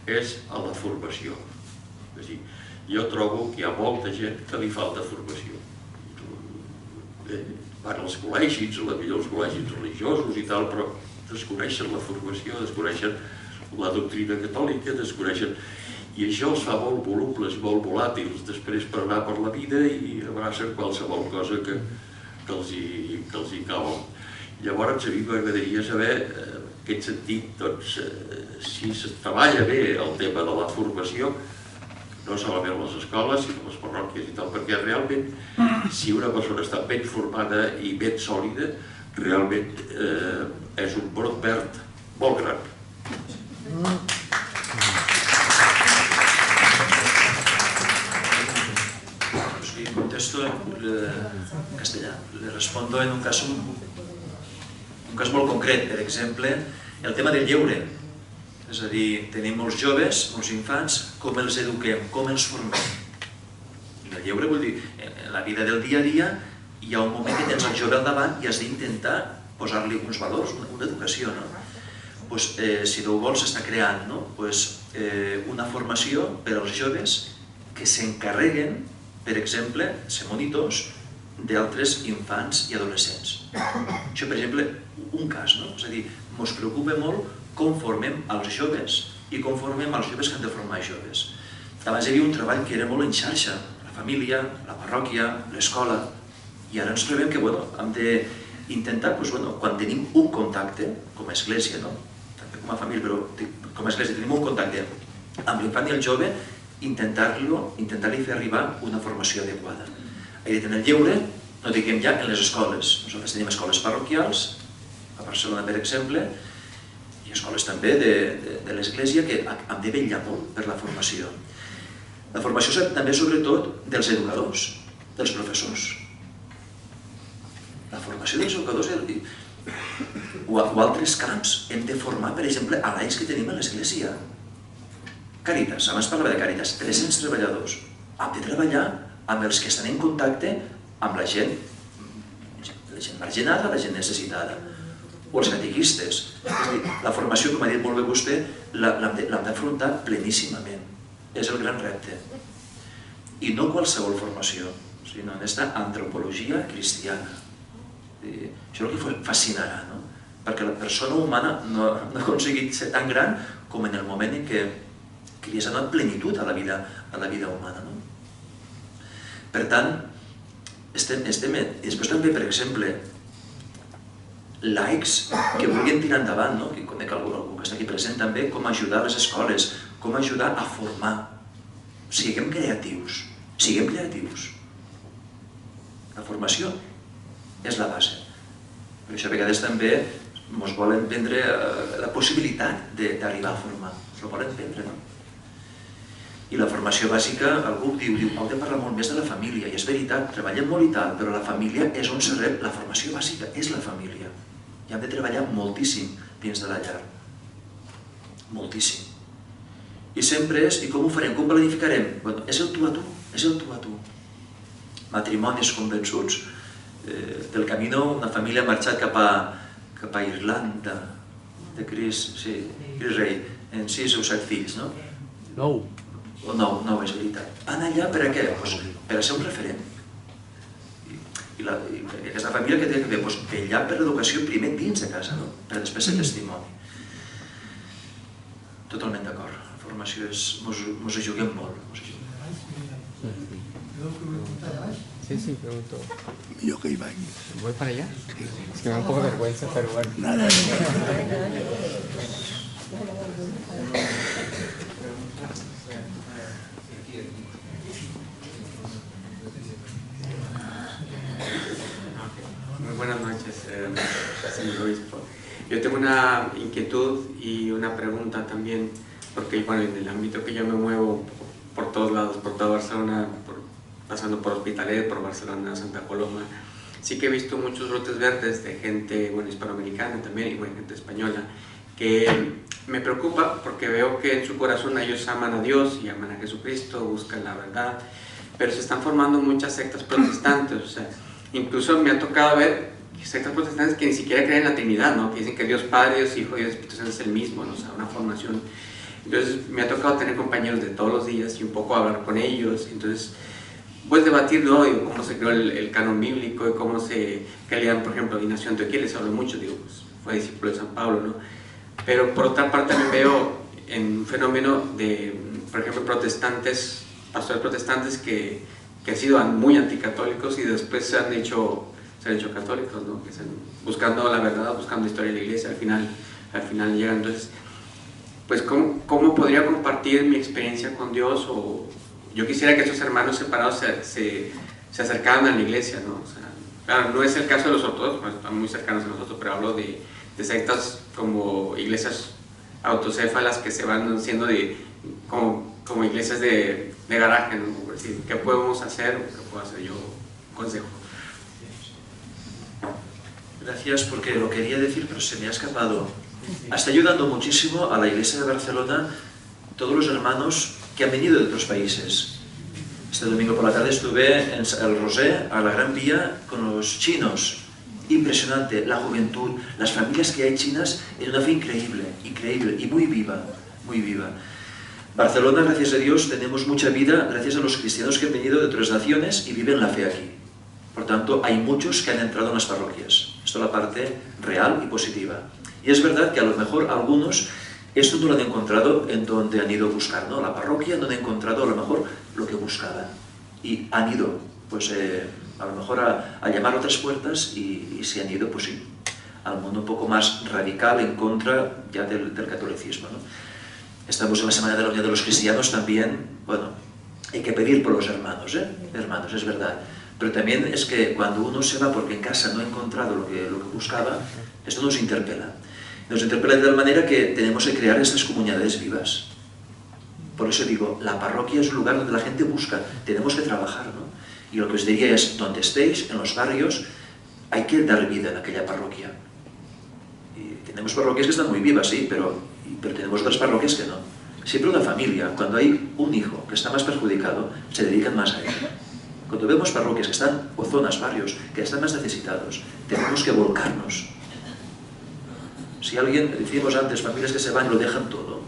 és a la formació. És a dir, jo trobo que hi ha molta gent que li falta formació. Van als col·legis, potser els col·legis religiosos i tal, però desconeixen la formació, desconeixen la doctrina catòlica, desconeixen... I això els fa molt volubles, molt volàtils, després per anar per la vida i abracen qualsevol cosa que els hi cau. Llavors, a mi m'agradaria saber, en aquest sentit, si es treballa bé el tema de la formació, no solament a les escoles, sinó a les parròquies i tal, perquè realment, si una persona està ben formada i ben sòlida, realment és un brot verd molt gran. Le contesto en castellà. Le respondo en un cas molt concret. Per exemple, el tema del lleure. És a dir, tenim molts joves, molts infants, com els eduquem, com els formem. El lleure vol dir, en la vida del dia a dia hi ha un moment que tens el jove al davant i has d'intentar posar-li uns valors, una educació. Si tu vols, s'està creant una formació per als joves que s'encarreguen, per exemple, ser monitors d'altres infants i adolescents. Això, per exemple, un cas, és a dir, ens preocupa molt com formem els joves i com formem els joves que han de formar els joves. Abans hi havia un treball que era molt en xarxa, la família, la parròquia, l'escola, i ara ens trobem que hem d'intentar, quan tenim un contacte, com a església, també com a família, però com a església tenim un contacte amb l'infant i el jove, intentar-li fer arribar una formació adequada. En el lleure No diguem ja en les escoles. Nosaltres tenim escoles parroquials, a Barcelona per exemple, i escoles també de l'Església que hem de vetllar molt per la formació. La formació també sobretot dels educadors, dels professors. La formació dels educadors o altres camps. Hem de formar, per exemple, a laics que tenim a l'Església. Càritas, abans parlava de Càritas, 300 treballadors. Hem de treballar amb els que estan en contacte amb la gent marginada, la gent necessitada, o els catequistes. És a dir, la formació, com ha dit molt bé vostè, l'hem d'afrontar pleníssimament. És el gran repte. I no qualsevol formació, sinó aquesta antropologia cristiana. Això és el que fascinarà, no? Perquè la persona humana no ha aconseguit ser tan gran com en el moment en què li has donat plenitud a la vida humana. Per tant, després també, per exemple, laics que vulguin tirar endavant, que conec algú que està aquí present també, com ajudar a les escoles, com ajudar a formar. Siguem creatius, siguem creatius. La formació és la base. Per això a vegades també ens volen vendre la possibilitat d'arribar a formar. Ens ho volen vendre, no? I la formació bàsica, algú diu, heu de parlar molt més de la família, i és veritat, treballem molt i tal, però la família és on se rep, la formació bàsica és la família. I hem de treballar moltíssim dins de la llar. Moltíssim. I sempre és, i com ho farem, com planificarem? És el tu a tu, és el tu a tu. Matrimonis convençuts. Del Camino, una família ha marxat cap a Irlanda, de Cris Rei, en 6 o 7 fills, no? 9. O no, és veritat. Van allà per a què? Per a ser un referent. I aquesta família que té que fer? Vetllar per l'educació primer dins de casa, per després ser testimoni. Totalment d'acord. La formació és... Ens hi juguem molt. Sí, pregunto. Yo que iba. ¿Voy para allá? Es que me da un poco de vergüenza, pero bueno. Nada. Muy buenas noches, señor obispo. Yo tengo una inquietud y una pregunta también, porque en el ámbito que yo me muevo por todos lados, por toda Barcelona, pasando por Hospitalet, por Barcelona, Santa Coloma, sí que he visto muchos brotes verdes de gente hispanoamericana también y gente española, que me preocupa porque veo que en su corazón ellos aman a Dios y aman a Jesucristo, buscan la verdad, pero se están formando muchas sectas protestantes. O sea, incluso me ha tocado ver sectas protestantes que ni siquiera creen en la Trinidad, ¿no? Que dicen que Dios Padre, Dios Hijo, Dios Espíritu Santo es el mismo, ¿no? O sea, una formación. Entonces me ha tocado tener compañeros de todos los días y un poco hablar con ellos. Entonces, pues debatir, ¿no? Digo, cómo se creó el canon bíblico y cómo se creían, por ejemplo, Ignacio de Antioquía, les hablo mucho, digo, pues fue discípulo de San Pablo, ¿no? Pero por otra parte también veo en un fenómeno de, por ejemplo, protestantes, pastores protestantes que han sido muy anticatólicos y después se han hecho católicos, ¿no? Que están buscando la verdad, buscando la historia de la iglesia, al final llegan. Entonces, pues ¿cómo podría compartir mi experiencia con Dios? O yo quisiera que esos hermanos separados se acercaran a la iglesia, ¿no? O sea, claro, no es el caso de los ortodoxos, están muy cercanos a nosotros, pero hablo de sectas como iglesias autocéfalas que se van haciendo como iglesias de garaje, ¿no? Por decir, ¿qué podemos hacer o qué puedo hacer yo? Consejo. Gracias, porque lo quería decir, pero se me ha escapado. Está ayudando muchísimo a la Iglesia de Barcelona todos los hermanos que han venido de otros países. Este domingo por la tarde estuve en el Rosé, a la Gran Vía, con los chinos. Impresionante, la juventud, las familias que hay chinas, es una fe increíble, increíble y muy viva, muy viva. Barcelona, gracias a Dios, tenemos mucha vida gracias a los cristianos que han venido de otras naciones y viven la fe aquí. Por tanto, hay muchos que han entrado en las parroquias. Esto es la parte real y positiva. Y es verdad que a lo mejor algunos esto no lo han encontrado en donde han ido a buscar, ¿no? La parroquia no han encontrado a lo mejor lo que buscaban. Y han ido, pues a lo mejor a llamar otras puertas y se han ido, pues sí, al mundo un poco más radical en contra ya del catolicismo, ¿no? Estamos en la Semana de la Unión de los Cristianos también. Bueno, hay que pedir por los hermanos, hermanos, es verdad. Pero también es que cuando uno se va porque en casa no ha encontrado lo que buscaba, esto nos interpela. Nos interpela de tal manera que tenemos que crear estas comunidades vivas. Por eso digo, la parroquia es un lugar donde la gente busca, tenemos que trabajar, ¿no? Y lo que os diría es, donde estéis, en los barrios, hay que dar vida en aquella parroquia. Y tenemos parroquias que están muy vivas, sí, pero tenemos otras parroquias que no. Siempre una familia, cuando hay un hijo que está más perjudicado, se dedican más a él. Cuando vemos parroquias que están, o zonas, barrios, que están más necesitados, tenemos que volcarnos. Si alguien, decíamos antes, familias que se van y lo dejan todo,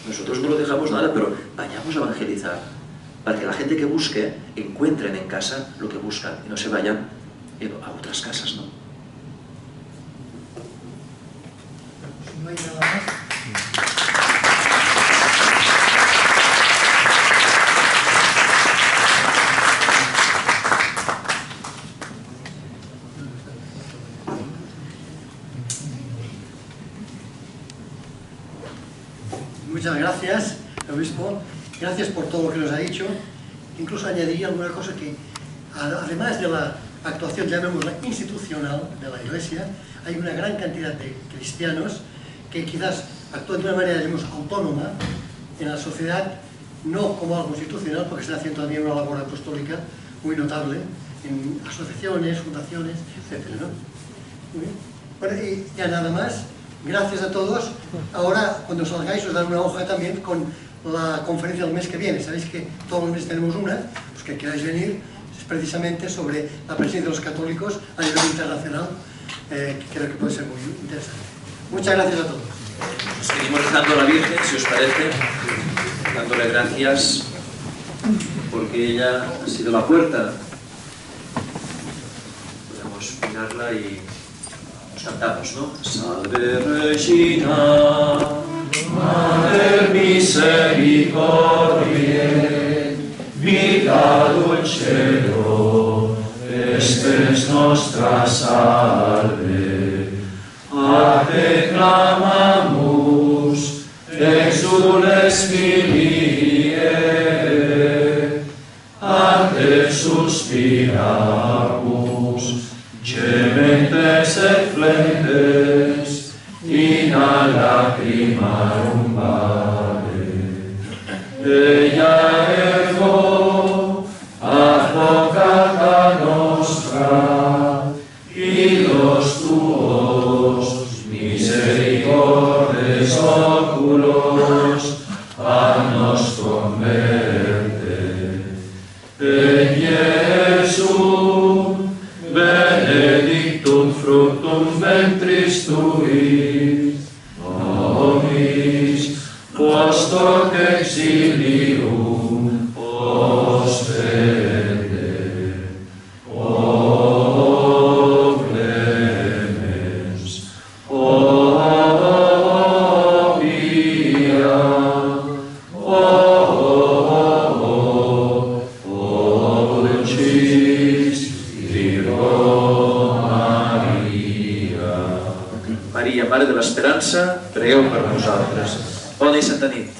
nosotros no lo dejamos nada, pero vayamos a evangelizar, para que la gente que busque encuentren en casa lo que buscan y no se vayan a otras casas, ¿no? No hay nada más. Muchas gracias, obispo. Gracias por todo lo que nos ha dicho. Incluso añadiría alguna cosa que, además de la actuación, llamémosla institucional, de la Iglesia, hay una gran cantidad de cristianos que quizás actúan de una manera, digamos, autónoma en la sociedad, no como algo institucional, porque están haciendo también una labor apostólica muy notable en asociaciones, fundaciones, etc., ¿no? Muy bien. Bueno, y ya nada más. Gracias a todos. Ahora, cuando salgáis, os daré una hoja también con la conferencia del mes que viene. Sabéis que todos los meses tenemos una, los que queráis venir, es precisamente sobre la presencia de los católicos a nivel internacional, que creo que puede ser muy interesante. Muchas gracias a todos. Seguimos rezando a la Virgen, si os parece, dándole gracias, porque ella ha sido la puerta. Podemos mirarla y cantamos, ¿no? Salve Regina, Mater Misericordiae, vita dulcedo, estes nostra salve. A te clamamus, exules filiae, a te suspiramus, gementes et flentes, in a lacrimarum vale. Ella ergo, advocata nostra, hilos tuos, misericordes oculos, a nos converte. En Jesús, benedictum fructum ventris tui, nobis post hoc exilium ostende. O clemens, o pia, o dulcis Virgo Maria. Maria, Mare de l'Esperança, pregueu per nosaltres. Bona i santa nit.